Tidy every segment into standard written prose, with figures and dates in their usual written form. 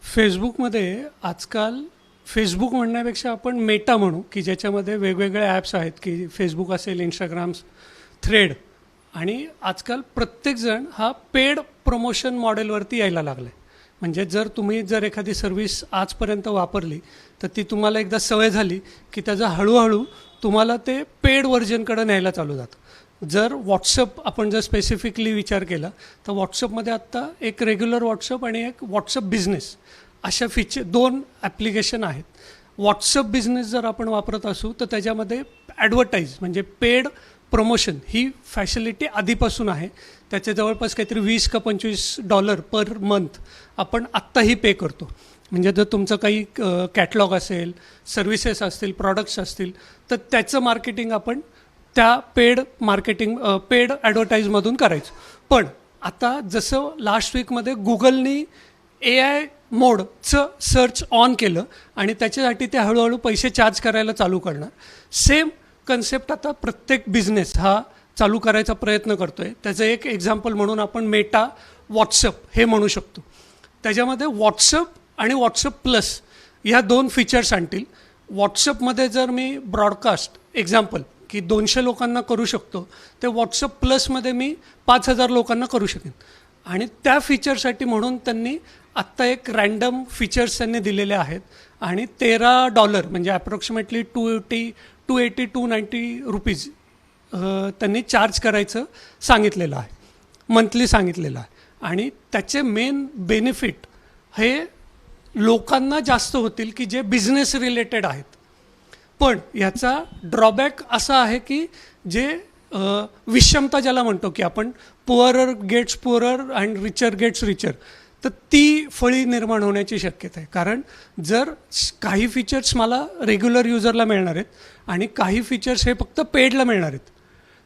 फेसबुकमध्ये आजकाल फेसबुक म्हणण्यापेक्षा आपण मेटा म्हणू की ज्याच्यामध्ये वेगवेगळे ॲप्स आहेत की फेसबुक असेल, इंस्टाग्राम, थ्रेड. आणि आजकाल प्रत्येकजण हा पेड प्रमोशन मॉडेलवरती यायला लागला आहे. म्हणजे जर एखादी सर्व्हिस आजपर्यंत वापरली तर ती तुम्हाला एकदा सवय झाली की त्याचा हळूहळू तुम्हाला ते पेड व्हर्जनकडे न्यायला चालू जातं. जर व्हॉट्सअप आपण जर स्पेसिफिकली विचार केला तर व्हॉट्सअपमध्ये आत्ता एक रेग्युलर व्हॉट्सअप आणि एक व्हॉट्सअप बिझनेस अशा दोन ॲप्लिकेशन आहेत. व्हॉट्सअप बिझनेस जर आपण वापरत असू तर त्याच्यामध्ये ॲडव्हर्टाईज म्हणजे पेड प्रमोशन ही फॅसिलिटी आधीपासून आहे. त्याचे जवळपास काहीतरी $20 का $25 पर मंथ आपण आत्ताही पे करतो. म्हणजे जर तुमचं काही कॅटलॉग असेल, सर्व्हिसेस असतील, प्रॉडक्ट्स असतील तर त्याचं मार्केटिंग आपण त्या पेड ॲडव्हर्टाईजमधून करायचं. पण आता जसं लास्ट वीकमध्ये गुगलनी AI मोडचं सर्च ऑन केलं आणि त्याच्यासाठी ते हळूहळू पैसे चार्ज करायला चालू करणार. सेम कन्सेप्ट आता प्रत्येक बिझनेस हा चालू करायचा प्रयत्न करतो आहे. त्याचं एक एक्झाम्पल म्हणून आपण मेटा व्हॉट्सअप हे म्हणू शकतो. त्याच्यामध्ये व्हॉट्सअप आणि व्हॉट्सअप प्लस ह्या दोन फीचर्स आणतील. व्हॉट्सअपमध्ये जर मी ब्रॉडकास्ट एक्झाम्पल की 200 लोकांना करू शकतो ते व्हॉट्सअप प्लसमध्ये मी 5,000 लोकांना करू शकेन. आणि त्या फीचरसाठी म्हणून त्यांनी आत्ता एक रँडम फीचर्स त्यांनी दिलेले आहेत आणि $13 म्हणजे ॲप्रॉक्सिमेटली $280-290 त्यांनी चार्ज करायचं सांगितलेलं आहे, मंथली सांगितलेलं आहे. आणि त्याचे मेन बेनिफिट हे लोकांना जास्त होतील की जे बिझनेस रिलेटेड आहेत. पण याचा ड्रॉबॅक असा आहे की जे विषमता ज्याला म्हणतो की आपण poorer gets poorer and richer gets richer, तर ती फळी निर्माण होण्याची शक्यता आहे. कारण जर काही फीचर्स मला रेग्युलर युजरला मिळणार आहेत आणि काही फीचर्स हे फक्त पेडला मिळणार आहेत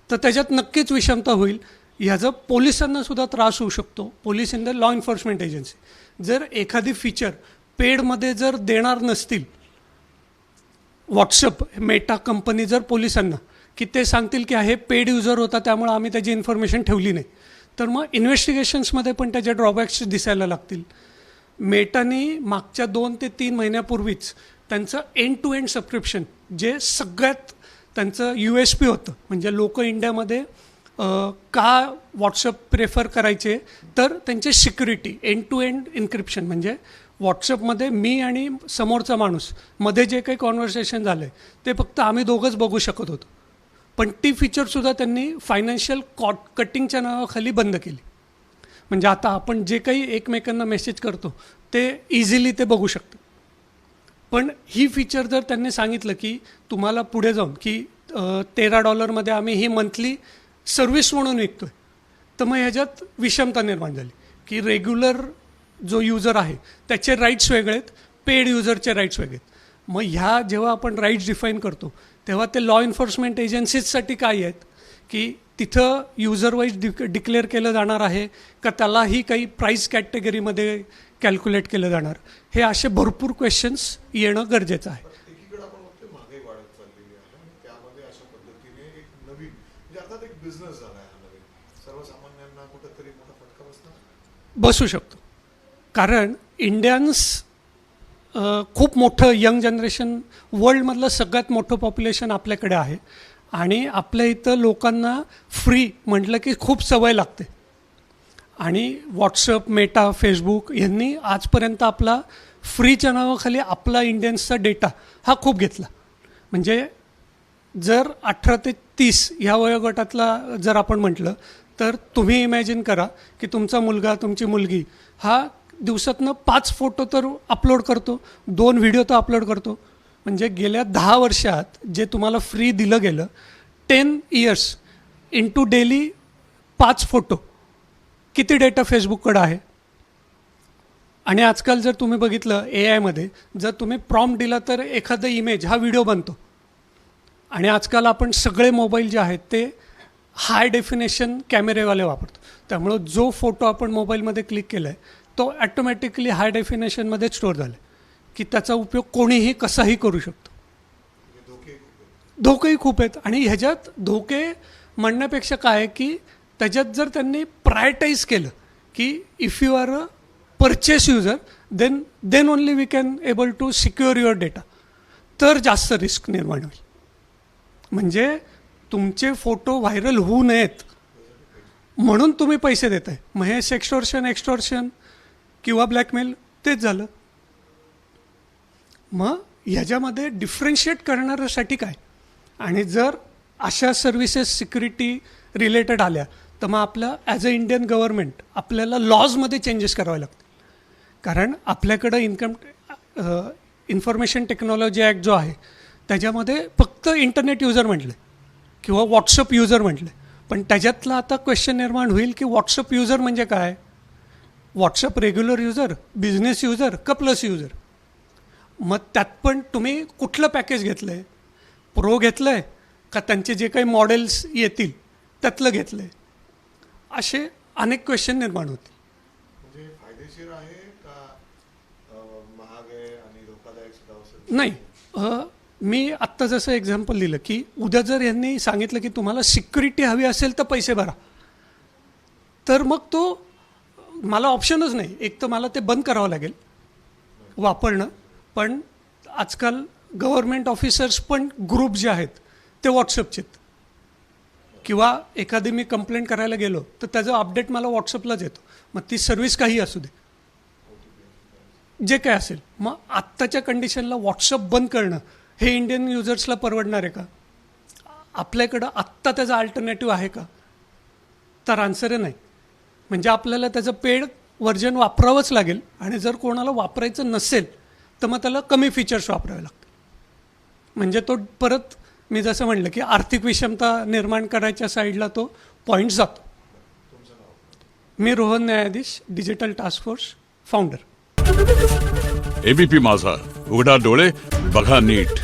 तर त्याच्यात नक्कीच विषमता होईल. ह्याचा पोलिसांनासुद्धा त्रास होऊ शकतो. Police in the law enforcement agency जर एखादी फीचर पेडमध्ये जर देणार नसतील, व्हॉट्सअप मेटा कंपनी जर पोलिसांना की ते सांगतील की हे पेड युजर होता त्यामुळे आम्ही त्याची इन्फॉर्मेशन ठेवली नाही, तर मग इन्व्हेस्टिगेशन्समध्ये पण त्याचे ड्रॉबॅक्स दिसायला लागतील. मेटानी मागच्या 2 ते 3 महिन्यापूर्वीच त्यांचं एंड टू एंड सबस्क्रिप्शन जे सगळ्यात त्यांचं USP होतं. म्हणजे लोक इंडियामध्ये का व्हॉट्सअप प्रेफर करायचे तर त्यांचे security end to end encryption. म्हणजे व्हॉट्सअपमध्ये मी आणि समोरचा माणूस मध्ये जे काही कॉन्व्हर्सेशन झालं आहे ते फक्त आम्ही दोघंच बघू शकत होतो. पण ती फीचरसुद्धा त्यांनी फायनान्शियल कटिंगच्या नावाखाली बंद केली. म्हणजे आता आपण जे काही एकमेकांना मेसेज करतो ते इझिली ते बघू शकतो. पण ही फीचर जर त्यांनी सांगितलं की तुम्हाला पुढे जाऊन की $13 आम्ही ही मंथली सर्व्हिस म्हणून विकतो आहे, तर मग ह्याच्यात विषमता निर्माण झाली की रेग्युलर जो युजर आहे त्याचे राईट्स वेगळे आहेत, पेड युजरचे राईट्स वेगळे आहेत. मग ह्या जेव्हा आपण राईट्स डिफाईन करतो तेव्हा ते लॉ एन्फोर्समेंट एजन्सीजसाठी काय आहेत की तिथं युजर वाईज डिक्लेअर केलं जाणार आहे का त्यालाही काही प्राईस कॅटेगरीमध्ये कॅल्क्युलेट केलं जाणार, हे असे भरपूर क्वेश्चन्स येणं गरजेचं आहे. बसू शकतो. कारण इंडियन्स खूप मोठं यंग जनरेशन, वर्ल्डमधलं सगळ्यात मोठं पॉप्युलेशन आपल्याकडे आहे आणि आपल्या इथं लोकांना फ्री म्हटलं की खूप सवय लागते. आणि व्हॉट्सअप, मेटा, फेसबुक यांनी आजपर्यंत आपला फ्रीच्या नावाखाली आपला इंडियन्सचा डेटा हा खूप घेतला. म्हणजे जर 18 ते 30 ह्या वयोगटातला जर आपण म्हटलं तर तुम्ही इमॅजिन करा की तुमचा मुलगा, तुमची मुलगी हा दिवसातनं 5 फोटो तर अपलोड करतो, 2 व्हिडिओ तर अपलोड करतो. म्हणजे गेल्या 10 वर्षात जे तुम्हाला फ्री दिलं गेलं 10 इयर्स इंटू डेली 5 फोटो, किती डेटा फेसबुककडं आहे. आणि आजकाल जर तुम्ही बघितलं AIमध्ये जर तुम्ही प्रॉम्प्ट दिला तर एखादा इमेज हा व्हिडिओ बनतो. आणि आजकाल आपण सगळे मोबाईल जे आहेत ते हाय डेफिनेशन कॅमेरेवाले वापरतो. त्यामुळं जो फोटो आपण मोबाईलमध्ये क्लिक केला आहे तो ॲटोमॅटिकली हाय डेफिनेशनमध्ये स्टोअर झाला की त्याचा उपयोग कोणीही कसाही करू शकतो. धोकेही खूप आहेत. आणि ह्याच्यात धोके म्हणण्यापेक्षा काय आहे की त्याच्यात जर त्यांनी प्रायोरिटाईज केलं की if you are a purchase user then only we can able to secure your data. तर जास्त रिस्क निर्माण होईल. म्हणजे तुमचे फोटो व्हायरल होऊ नयेत म्हणून तुम्ही पैसे देताय. मग हे एक्स्टॉर्शन किंवा ब्लॅकमेल तेच झालं. मग ह्याच्यामध्ये डिफरन्शिएट करण्यासाठी काय, आणि जर अशा सर्व्हिसेस सिक्युरिटी रिलेटेड आल्या तर मग आपलं ॲज अ इंडियन गव्हर्नमेंट आपल्याला लॉजमध्ये चेंजेस करावे लागतील. कारण आपल्याकडं इन्फॉर्मेशन टेक्नॉलॉजी ॲक्ट जो आहे त्याच्यामध्ये फक्त इंटरनेट युजर म्हटलं किंवा व्हॉट्सअप युजर म्हटलं. पण त्याच्यातला आता क्वेश्चन निर्माण होईल की व्हॉट्सअप युजर म्हणजे काय. WhatsApp regular user, business user का प्लस युजर. मग त्यात पण तुम्ही कुठलं पॅकेज घेतलं आहे, प्रो घेतलं आहे का त्यांचे जे काही मॉडेल्स येतील त्यातलं घेतलं आहे. असे अनेक क्वेश्चन निर्माण होतील. म्हणजे फायदेशीर आहे का महाग आहे आणि धोकादायक सुद्धा असेल? नाही, मी आत्ता जसं एक्झाम्पल दिलं की उद्या जर यांनी सांगितलं की तुम्हाला सिक्युरिटी हवी असेल तर पैसे भरा, तर मग तो मला ऑप्शनच नाही. एक तर मला ते बंद करावं लागेल वापरणं. पण आजकाल गव्हर्नमेंट ऑफिसर्स पण ग्रुप जे आहेत ते व्हॉट्सअपचे, किंवा एखादी मी कंप्लेंट करायला गेलो तर त्याचं अपडेट मला व्हॉट्सअपलाच येतो. मग ती सर्व्हिस काही असू दे, जे काय असेल. मग आत्ताच्या कंडिशनला व्हॉट्सअप बंद करणं हे इंडियन युजर्सला परवडणार आहे का. आपल्याकडं आत्ता त्याचा अल्टरनेटिव्ह आहे का, तर आन्सर आहे नाही. म्हणजे आपल्याला त्याचं पेड व्हर्जन वापरावंच लागेल. आणि जर कोणाला वापरायचं नसेल तर मग त्याला कमी फीचर्स वापरावे लागतील. म्हणजे तो परत मी जसं म्हणलं की आर्थिक विषमता निर्माण करायच्या साईडला तो पॉईंट जातो. मी रोहन न्यायाधीश, digital task force founder. ABP माझा, उघडा डोळे बघा नीट.